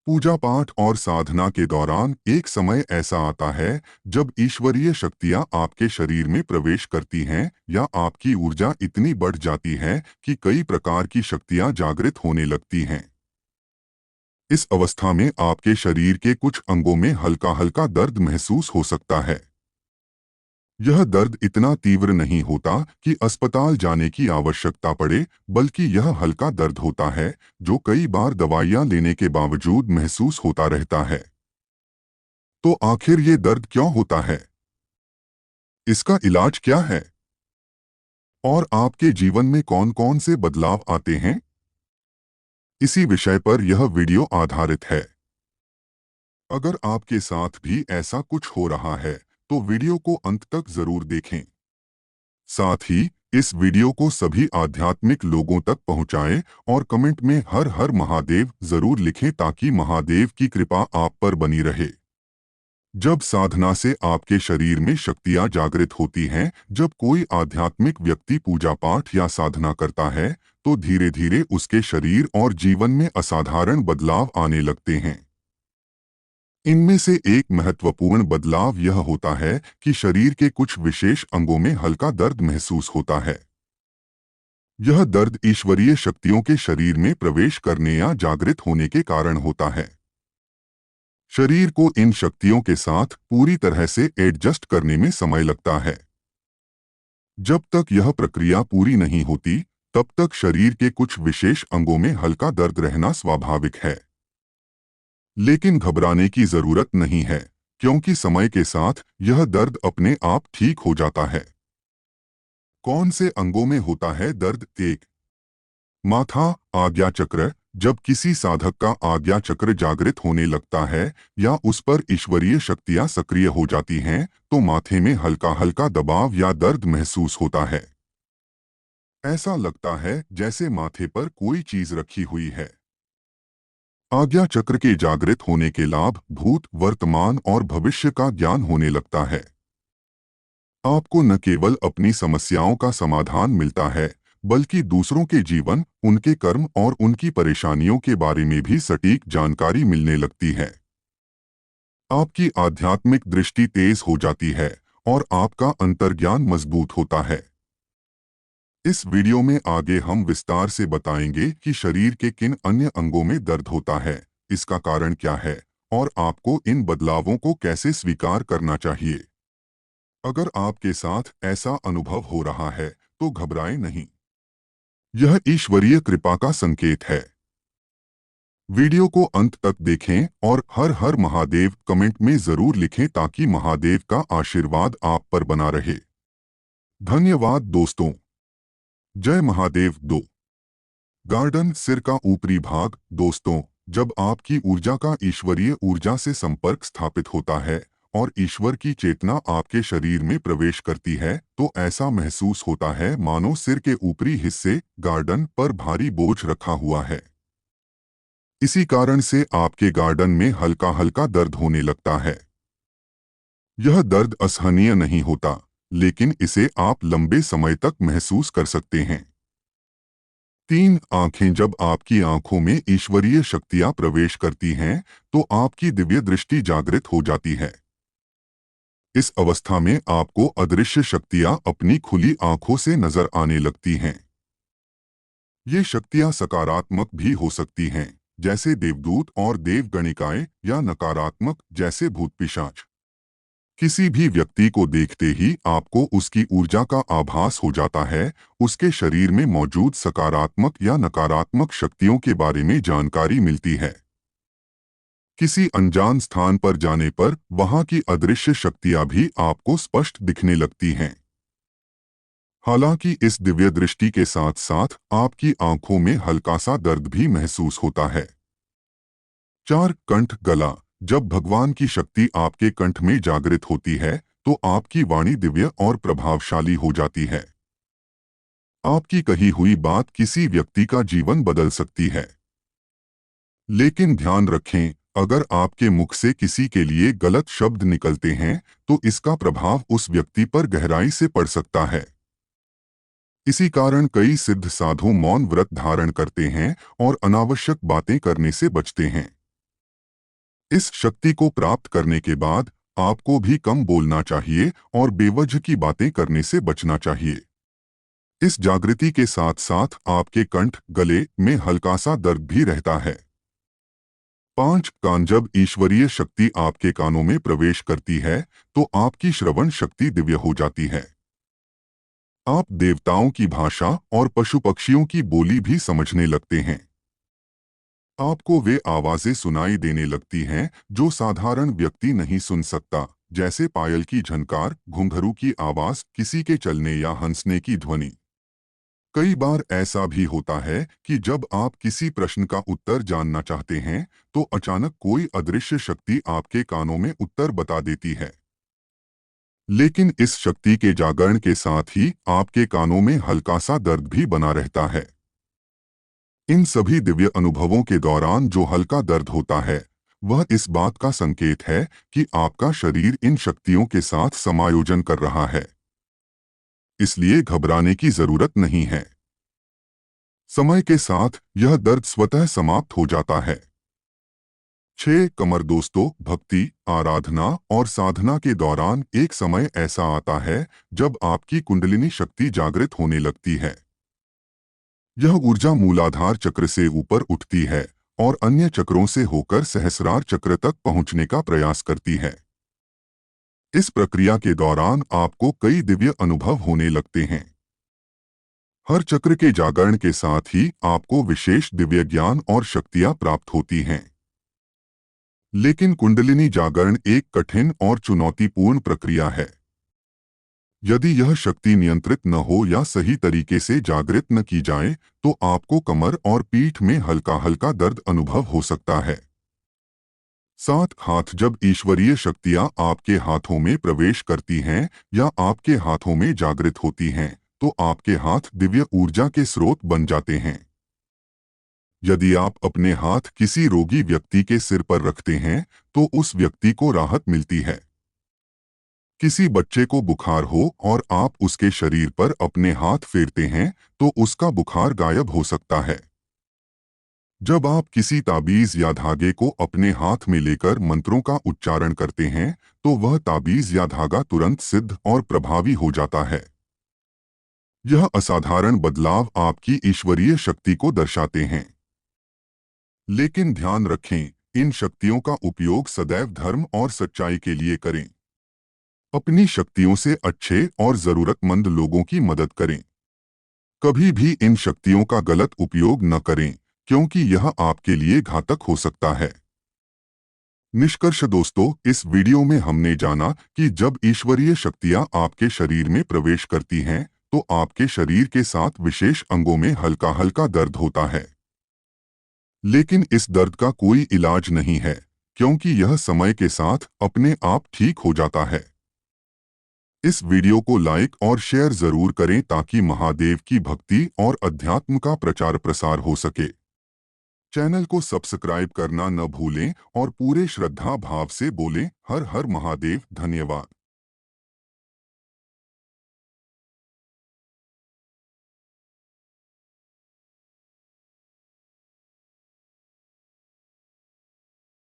पूजा पाठ और साधना के दौरान एक समय ऐसा आता है जब ईश्वरीय शक्तियां आपके शरीर में प्रवेश करती हैं या आपकी ऊर्जा इतनी बढ़ जाती है कि कई प्रकार की शक्तियां जागृत होने लगती हैं। इस अवस्था में आपके शरीर के कुछ अंगों में हल्का हल्का दर्द महसूस हो सकता है। यह दर्द इतना तीव्र नहीं होता कि अस्पताल जाने की आवश्यकता पड़े, बल्कि यह हल्का दर्द होता है जो कई बार दवाइयां लेने के बावजूद महसूस होता रहता है। तो आखिर ये दर्द क्यों होता है? इसका इलाज क्या है? और आपके जीवन में कौन कौन से बदलाव आते हैं? इसी विषय पर यह वीडियो आधारित है। अगर आपके साथ भी ऐसा कुछ हो रहा है तो वीडियो को अंत तक जरूर देखें। साथ ही इस वीडियो को सभी आध्यात्मिक लोगों तक पहुंचाएं और कमेंट में हर हर महादेव जरूर लिखें ताकि महादेव की कृपा आप पर बनी रहे। जब साधना से आपके शरीर में शक्तियां जागृत होती हैं, जब कोई आध्यात्मिक व्यक्ति पूजा पाठ या साधना करता है तो धीरे धीरे उसके शरीर और जीवन में असाधारण बदलाव आने लगते हैं। इनमें से एक महत्वपूर्ण बदलाव यह होता है कि शरीर के कुछ विशेष अंगों में हल्का दर्द महसूस होता है। यह दर्द ईश्वरीय शक्तियों के शरीर में प्रवेश करने या जागृत होने के कारण होता है। शरीर को इन शक्तियों के साथ पूरी तरह से एडजस्ट करने में समय लगता है। जब तक यह प्रक्रिया पूरी नहीं होती, तब तक शरीर के कुछ विशेष अंगों में हल्का दर्द रहना स्वाभाविक है। लेकिन घबराने की जरूरत नहीं है, क्योंकि समय के साथ यह दर्द अपने आप ठीक हो जाता है। कौन से अंगों में होता है दर्द? एक, माथा, आज्ञा चक्र। जब किसी साधक का आज्ञा चक्र जागृत होने लगता है या उस पर ईश्वरीय शक्तियां सक्रिय हो जाती हैं, तो माथे में हल्का हल्का दबाव या दर्द महसूस होता है। ऐसा लगता है जैसे माथे पर कोई चीज रखी हुई है। आज्ञा चक्र के जागृत होने के लाभ भूत, वर्तमान और भविष्य का ज्ञान होने लगता है। आपको न केवल अपनी समस्याओं का समाधान मिलता है, बल्कि दूसरों के जीवन, उनके कर्म और उनकी परेशानियों के बारे में भी सटीक जानकारी मिलने लगती है। आपकी आध्यात्मिक दृष्टि तेज हो जाती है और आपका अंतर्ज्ञान मजबूत होता है। इस वीडियो में आगे हम विस्तार से बताएंगे कि शरीर के किन अन्य अंगों में दर्द होता है, इसका कारण क्या है और आपको इन बदलावों को कैसे स्वीकार करना चाहिए। अगर आपके साथ ऐसा अनुभव हो रहा है तो घबराएं नहीं। यह ईश्वरीय कृपा का संकेत है। वीडियो को अंत तक देखें और हर हर महादेव कमेंट में जरूर लिखें ताकि महादेव का आशीर्वाद आप पर बना रहे। धन्यवाद दोस्तों। जय महादेव। दो, गार्डन सिर का ऊपरी भाग। दोस्तों, जब आपकी ऊर्जा का ईश्वरीय ऊर्जा से संपर्क स्थापित होता है और ईश्वर की चेतना आपके शरीर में प्रवेश करती है तो ऐसा महसूस होता है मानो सिर के ऊपरी हिस्से गार्डन पर भारी बोझ रखा हुआ है। इसी कारण से आपके गार्डन में हल्का हल्का दर्द होने लगता है। यह दर्द असहनीय नहीं होता, लेकिन इसे आप लंबे समय तक महसूस कर सकते हैं। तीन, आंखें। जब आपकी आंखों में ईश्वरीय शक्तियां प्रवेश करती हैं तो आपकी दिव्य दृष्टि जागृत हो जाती है। इस अवस्था में आपको अदृश्य शक्तियां अपनी खुली आंखों से नजर आने लगती हैं। ये शक्तियां सकारात्मक भी हो सकती हैं, जैसे देवदूत और देवगणिकाएं, या नकारात्मक, जैसे भूत पिशाच। किसी भी व्यक्ति को देखते ही आपको उसकी ऊर्जा का आभास हो जाता है। उसके शरीर में मौजूद सकारात्मक या नकारात्मक शक्तियों के बारे में जानकारी मिलती है। किसी अनजान स्थान पर जाने पर वहां की अदृश्य शक्तियां भी आपको स्पष्ट दिखने लगती हैं। हालांकि इस दिव्य दृष्टि के साथ साथ आपकी आंखों में हल्का सा दर्द भी महसूस होता है। चार, कंठ, गला। जब भगवान की शक्ति आपके कंठ में जागृत होती है तो आपकी वाणी दिव्य और प्रभावशाली हो जाती है। आपकी कही हुई बात किसी व्यक्ति का जीवन बदल सकती है। लेकिन ध्यान रखें, अगर आपके मुख से किसी के लिए गलत शब्द निकलते हैं तो इसका प्रभाव उस व्यक्ति पर गहराई से पड़ सकता है। इसी कारण कई सिद्ध साधु मौन व्रत धारण करते हैं और अनावश्यक बातें करने से बचते हैं। इस शक्ति को प्राप्त करने के बाद आपको भी कम बोलना चाहिए और बेवजह की बातें करने से बचना चाहिए। इस जागृति के साथ साथ आपके कंठ, गले में हल्का सा दर्द भी रहता है। 5 कान जब ईश्वरीय शक्ति आपके कानों में प्रवेश करती है तो आपकी श्रवण शक्ति दिव्य हो जाती है। आप देवताओं की भाषा और पशु पक्षियों की बोली भी समझने लगते हैं। आपको वे आवाजें सुनाई देने लगती हैं जो साधारण व्यक्ति नहीं सुन सकता, जैसे पायल की झनकार, घुंघरू की आवाज, किसी के चलने या हंसने की ध्वनि। कई बार ऐसा भी होता है कि जब आप किसी प्रश्न का उत्तर जानना चाहते हैं तो अचानक कोई अदृश्य शक्ति आपके कानों में उत्तर बता देती है। लेकिन इस शक्ति के जागरण के साथ ही आपके कानों में हल्का सा दर्द भी बना रहता है। इन सभी दिव्य अनुभवों के दौरान जो हल्का दर्द होता है वह इस बात का संकेत है कि आपका शरीर इन शक्तियों के साथ समायोजन कर रहा है। इसलिए घबराने की जरूरत नहीं है। समय के साथ यह दर्द स्वतः समाप्त हो जाता है। 6 कमर दोस्तों, भक्ति, आराधना और साधना के दौरान एक समय ऐसा आता है जब आपकी कुंडलिनी शक्ति जागृत होने लगती है। यह ऊर्जा मूलाधार चक्र से ऊपर उठती है और अन्य चक्रों से होकर सहस्रार चक्र तक पहुंचने का प्रयास करती है। इस प्रक्रिया के दौरान आपको कई दिव्य अनुभव होने लगते हैं। हर चक्र के जागरण के साथ ही आपको विशेष दिव्य ज्ञान और शक्तियां प्राप्त होती हैं। लेकिन कुंडलिनी जागरण एक कठिन और चुनौतीपूर्ण प्रक्रिया है। यदि यह शक्ति नियंत्रित न हो या सही तरीके से जागृत न की जाए तो आपको कमर और पीठ में हल्का हल्का दर्द अनुभव हो सकता है। 7 हाथ जब ईश्वरीय शक्तियां आपके हाथों में प्रवेश करती हैं या आपके हाथों में जागृत होती हैं तो आपके हाथ दिव्य ऊर्जा के स्रोत बन जाते हैं। यदि आप अपने हाथ किसी रोगी व्यक्ति के सिर पर रखते हैं तो उस व्यक्ति को राहत मिलती है। किसी बच्चे को बुखार हो और आप उसके शरीर पर अपने हाथ फेरते हैं तो उसका बुखार गायब हो सकता है। जब आप किसी ताबीज या धागे को अपने हाथ में लेकर मंत्रों का उच्चारण करते हैं तो वह ताबीज या धागा तुरंत सिद्ध और प्रभावी हो जाता है। यह असाधारण बदलाव आपकी ईश्वरीय शक्ति को दर्शाते हैं। लेकिन ध्यान रखें, इन शक्तियों का उपयोग सदैव धर्म और सच्चाई के लिए करें। अपनी शक्तियों से अच्छे और जरूरतमंद लोगों की मदद करें। कभी भी इन शक्तियों का गलत उपयोग न करें क्योंकि यह आपके लिए घातक हो सकता है। निष्कर्ष दोस्तों, इस वीडियो में हमने जाना कि जब ईश्वरीय शक्तियां आपके शरीर में प्रवेश करती हैं तो आपके शरीर के साथ विशेष अंगों में हल्का हल्का दर्द होता है। लेकिन इस दर्द का कोई इलाज नहीं है क्योंकि यह समय के साथ अपने आप ठीक हो जाता है। इस वीडियो को लाइक और शेयर जरूर करें ताकि महादेव की भक्ति और अध्यात्म का प्रचार प्रसार हो सके। चैनल को सब्सक्राइब करना न भूलें और पूरे श्रद्धा भाव से बोलें हर हर महादेव। धन्यवाद।